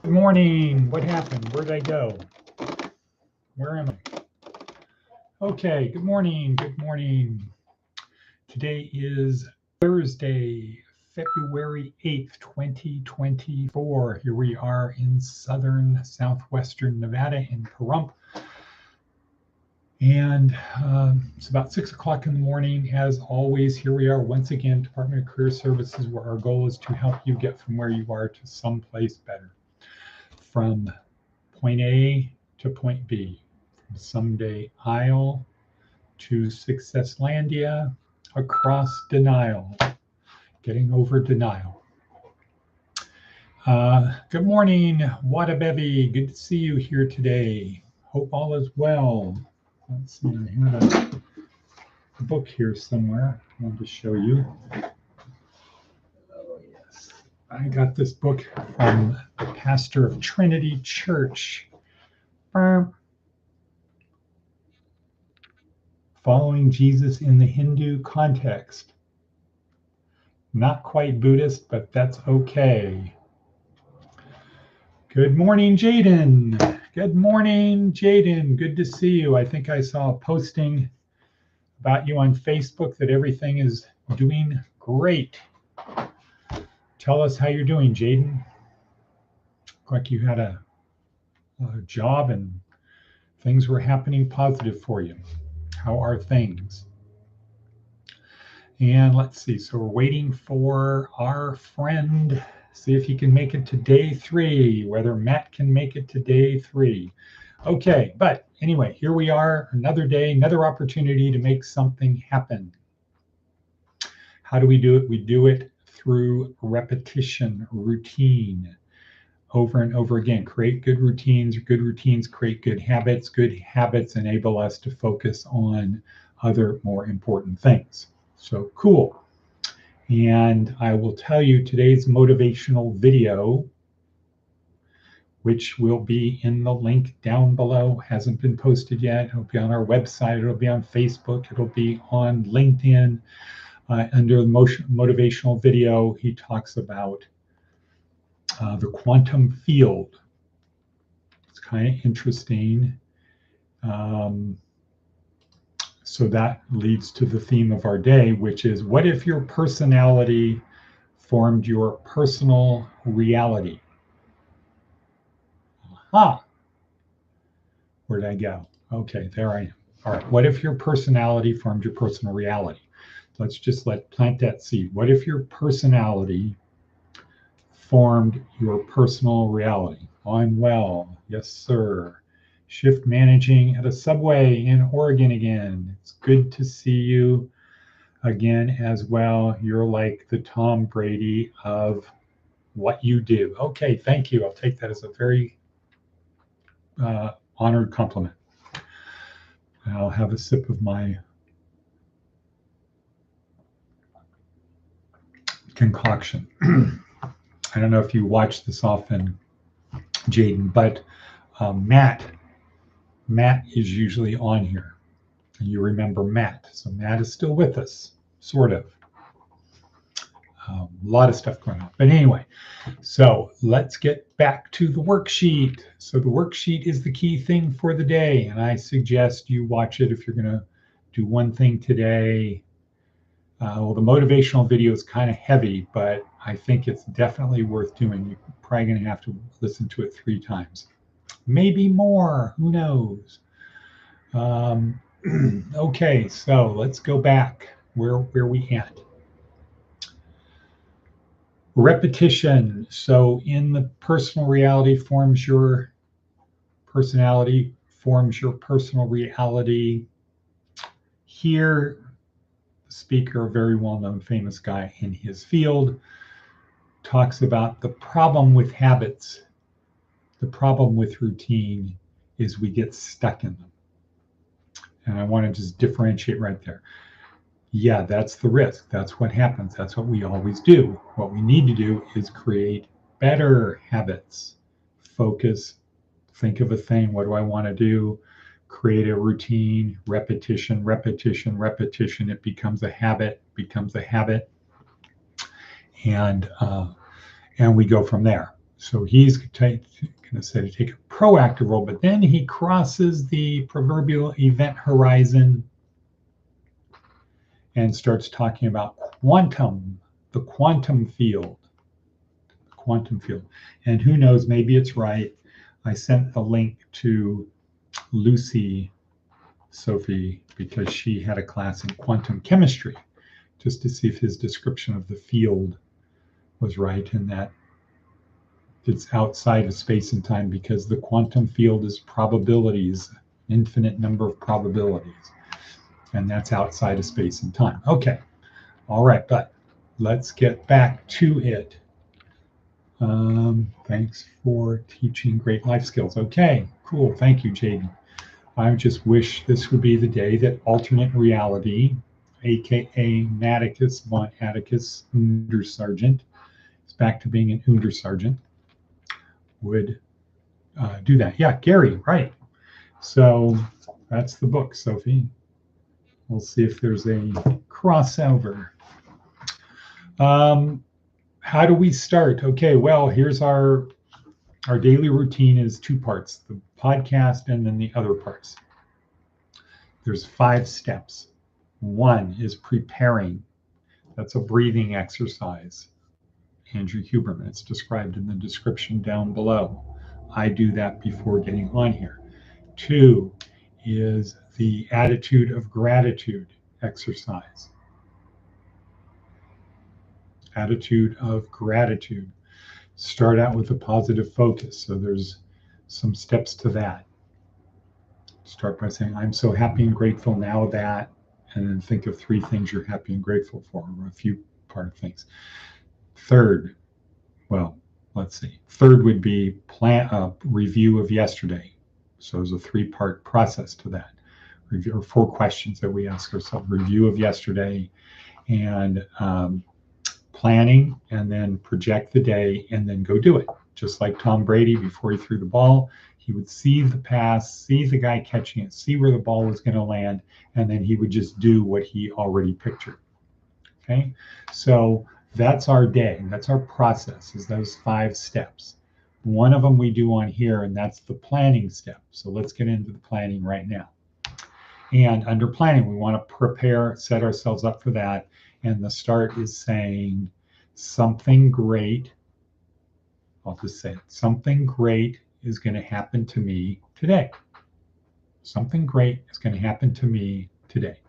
Good morning. What happened? Where did I go? Where am I? Okay, good morning. Good morning. Today is Thursday, February 8th, 2024. Here we are in southwestern Nevada in Pahrump. And it's about 6 o'clock in the morning. As always, here we are once again, Department of Career Services, where our goal is to help you get from where you are to someplace better. From point A to point B, from Someday Isle to Successlandia, across denial, getting over denial. Good morning, Wadabevi. Good to see you here today. Hope all is well. Let's see, I have a book here somewhere I want to show you. Oh, yes. I got this book from the pastor of Trinity Church. Following Jesus in the Hindu context. Not quite Buddhist, but that's okay. Good morning, Jaden. Good morning, Jaden. Good to see you. I think I saw a posting about you on Facebook that everything is doing great. Tell us how you're doing, Jaden. Looked like you had a job and things were happening positive for you. How are things? And let's see. So we're waiting for our friend. See if he can make it to day 3, whether Matt can make it to day 3. Okay, but anyway, here we are, another day, another opportunity to make something happen. How do we do it? We do it through repetition, routine, over and over again. Create good routines create good habits. Good habits enable us to focus on other more important things. So cool. And I will tell you today's motivational video, which will be in the link down below, hasn't been posted yet. It'll be on our website. It'll be on Facebook. It'll be on LinkedIn. Under the motivational video, he talks about the quantum field. It's kind of interesting. So that leads to the theme of our day, which is, what if your personality formed your personal reality? Aha. Where did I go? Okay, there I am. All right, what if your personality formed your personal reality? Let's just plant that seed. What if your personality formed your personal reality? I'm well. Yes, sir. Shift managing at a Subway in Oregon again. It's good to see you again as well. You're like the Tom Brady of what you do. Okay, thank you. I'll take that as a very honored compliment. I'll have a sip of my concoction. I don't know if you watch this often, Jaden, but Matt is usually on here. And you remember Matt. So Matt is still with us, sort of. A lot of stuff going on. But anyway, so let's get back to the worksheet. So the worksheet is the key thing for the day. And I suggest you watch it if you're going to do one thing today. Well, the motivational video is kind of heavy, but I think it's definitely worth doing. You're probably going to have to listen to it 3 times. Maybe more, who knows? Okay, so let's go back where we at. Repetition. So in the personal reality forms your personality, forms your personal reality. Here, the speaker, a very well-known famous guy in his field, talks about the problem with habits. The problem with routine is we get stuck in them. And I want to just differentiate right there. Yeah, that's the risk. That's what happens. That's what we always do. What we need to do is create better habits. Focus, think of a thing. What do I want to do? Create a routine, repetition, repetition, repetition. It becomes a habit, and we go from there. So he's going to say to take a proactive role, but then he crosses the proverbial event horizon and starts talking about quantum, the quantum field. Quantum field. And who knows, maybe it's right. I sent the link to Lucy, Sophie, because she had a class in quantum chemistry, just to see if his description of the field was right, and that it's outside of space and time because the quantum field is probabilities, infinite number of probabilities, and that's outside of space and time. Okay, all right, but let's get back to it. Thanks for teaching great life skills. Okay, cool. Thank you, JD. I just wish this would be the day that alternate reality, aka Atticus von Atticus Untersergeant, is back to being an Untersergeant, would do that. Yeah, Gary, right. So that's the book, Sophie. We'll see if there's a crossover. How do we start? Okay, well, here's our daily routine is 2 parts, the podcast and then the other parts. There's 5 steps. 1 is preparing. That's a breathing exercise. Andrew Huberman, it's described in the description down below. I do that before getting on here. 2 is the attitude of gratitude exercise. Attitude of gratitude. Start out with a positive focus. So there's some steps to that. Start by saying, I'm so happy and grateful now that, and then think of 3 things you're happy and grateful for, or a few part of things. Third, well, let's see. Third would be review of yesterday. So there's a 3-part process to that. Review, or 4 questions that we ask ourselves. Review of yesterday, and planning, and then project the day, and then go do it. Just like Tom Brady, before he threw the ball, he would see the pass, see the guy catching it, see where the ball was going to land, and then he would just do what he already pictured. Okay, so that's our day. That's our process, is those 5 steps. One of them we do on here, and that's the planning step. So let's get into the planning right now. And under planning, we want to prepare, set ourselves up for that. And the start is saying something great. I'll just say it. Something great is going to happen to me today. Something great is going to happen to me today.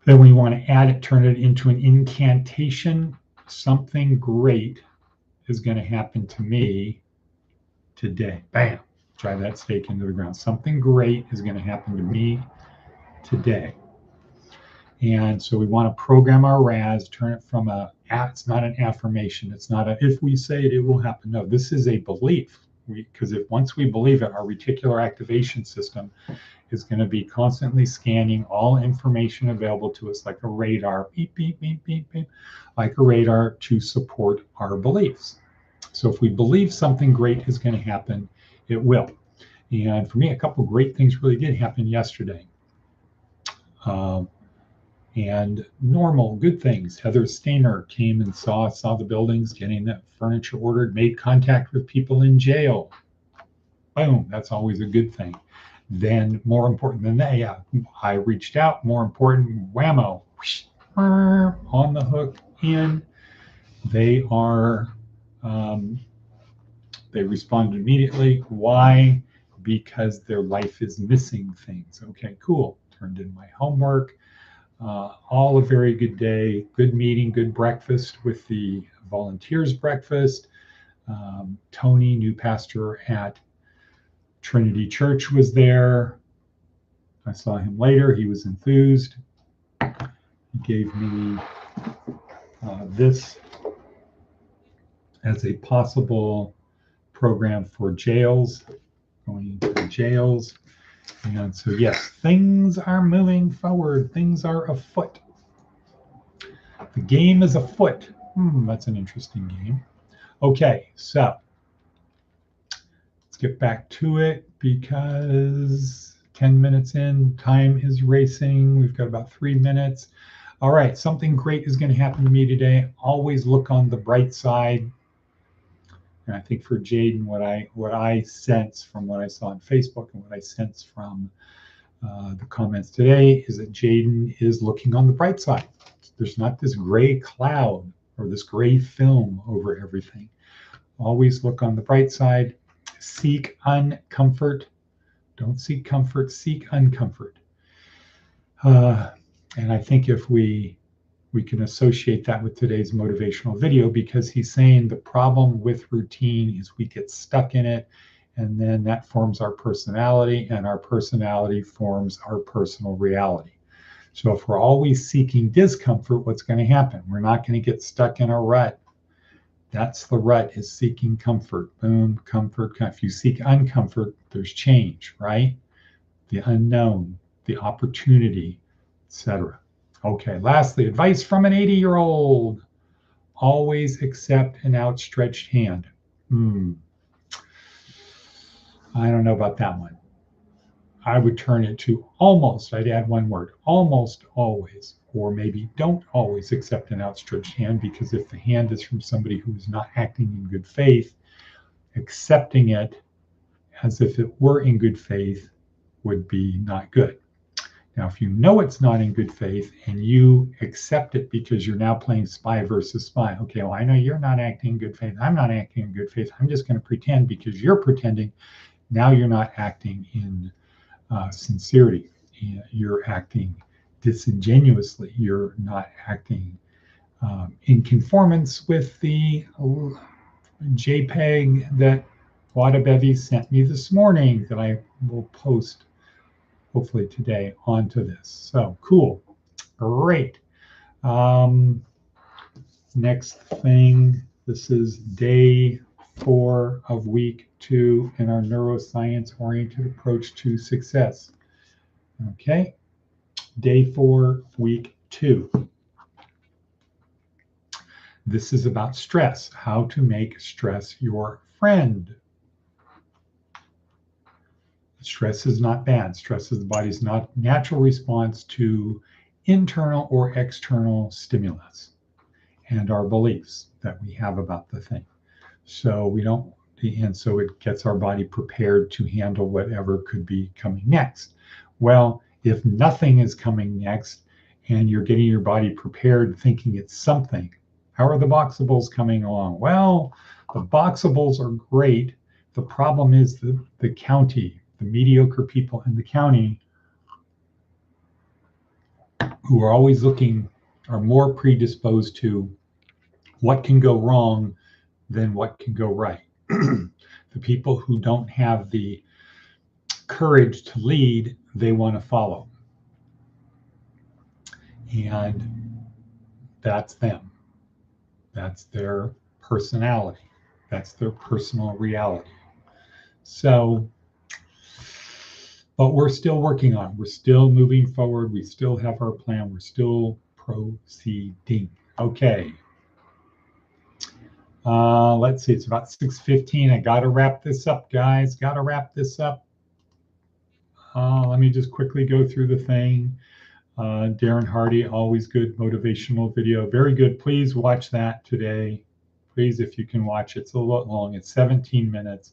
Then we want to add it, turn it into an incantation. Something great is going to happen to me today. Bam. Drive that stake into the ground. Something great is going to happen to me today. And so we want to program our RAS, turn it from it's not an affirmation. It's not a, if we say it, it will happen. No, this is a belief. Because if once we believe it, our reticular activation system is going to be constantly scanning all information available to us like a radar, beep, beep, beep, beep, beep, like a radar to support our beliefs. So if we believe something great is going to happen, it will. And for me, a couple of great things really did happen yesterday. And normal, good things. Heather Stainer came and saw the buildings, getting that furniture ordered, made contact with people in jail. Boom, that's always a good thing. Then more important than that, yeah, I reached out, more important, whammo, whoosh, on the hook in. They are, they responded immediately. Why? Because their life is missing things. Okay, cool. Turned in my homework. All a very good day, good meeting, good breakfast with the volunteers breakfast. Tony, new pastor at Trinity Church, was there. I saw him later. He was enthused. He gave me this as a possible program for jails, going into jails. And so, yes, things are moving forward. Things are afoot. The game is afoot. That's an interesting game. Okay, so let's get back to it because 10 minutes in, time is racing. We've got about 3 minutes. All right, something great is going to happen to me today. Always look on the bright side. And I think for Jaden, what I sense from what I saw on Facebook and what I sense from the comments today is that Jaden is looking on the bright side. There's not this gray cloud or this gray film over everything. Always look on the bright side. Seek uncomfort. Don't seek comfort, seek uncomfort. And I think if we can associate that with today's motivational video, because he's saying the problem with routine is we get stuck in it, and then that forms our personality, and our personality forms our personal reality. So if we're always seeking discomfort, what's going to happen? We're not going to get stuck in a rut. That's the rut, is seeking comfort. Boom, comfort. If you seek uncomfort, there's change, right? The unknown, the opportunity, etc. Okay, lastly, advice from an 80-year-old. Always accept an outstretched hand. I don't know about that one. I would turn it to almost, I'd add one word, almost always, or maybe don't always accept an outstretched hand, because if the hand is from somebody who is not acting in good faith, accepting it as if it were in good faith would be not good. Now, if you know it's not in good faith and you accept it because you're now playing spy versus spy, okay, well, I know you're not acting in good faith. I'm not acting in good faith. I'm just going to pretend because you're pretending. Now you're not acting in sincerity. You're acting disingenuously. You're not acting in conformance with the JPEG that Wada Bevy sent me this morning that I will post hopefully today onto this. So cool. Great. Next thing, this is day 4 of week 2 in our neuroscience-oriented approach to success. Okay, day 4, week 2. This is about stress, how to make stress your friend. Stress is not bad. Stress is the body's natural response to internal or external stimulus and our beliefs that we have about the thing. So so it gets our body prepared to handle whatever could be coming next. Well, if nothing is coming next and you're getting your body prepared thinking it's something, how are the boxables coming along? Well, the boxables are great. The problem is the county, the mediocre people in the county who are always looking, are more predisposed to what can go wrong than what can go right. The people who don't have the courage to lead, they want to follow. And that's them. That's their personality. That's their personal reality. So, but we're still working on it. We're still moving forward. We still have our plan. We're still proceeding. Okay. Let's see, it's about 6:15. I got to wrap this up, guys. Got to wrap this up. Let me just quickly go through the thing. Darren Hardy, always good motivational video. Very good. Please watch that today. Please, if you can watch it. It's a lot long. It's 17 minutes.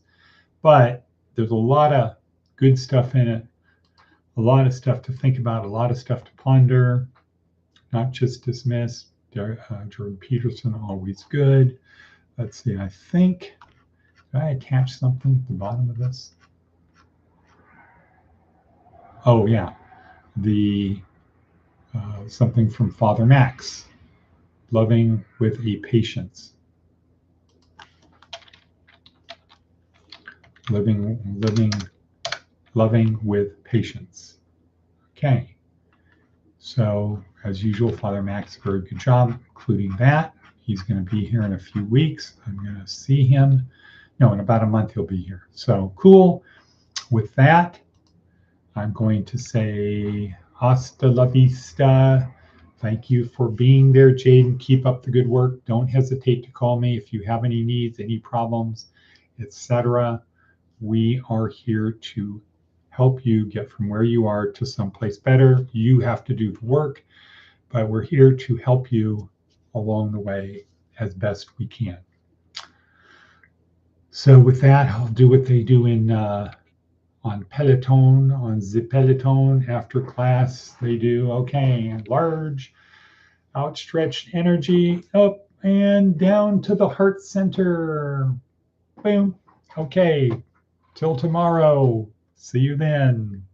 But there's a lot of good stuff in it. A lot of stuff to think about. A lot of stuff to ponder. Not just dismiss. Jordan Peterson, always good. Let's see, I think, did I attach something at the bottom of this? Oh, yeah, the something from Father Max, loving with a patience. Loving with patience. Okay, so as usual, Father Max, very good job including that. He's going to be here in a few weeks. I'm going to see him. No, in about a month he'll be here. So cool. With that, I'm going to say hasta la vista. Thank you for being there, Jaden. Keep up the good work. Don't hesitate to call me if you have any needs, any problems, etc. We are here to help you get from where you are to someplace better. You have to do the work, but we're here to help you along the way as best we can. So with that, I'll do what they do in on Peloton, on the Peloton after class. They do, okay, large, outstretched energy up and down to the heart center. Boom. Okay, till tomorrow. See you then.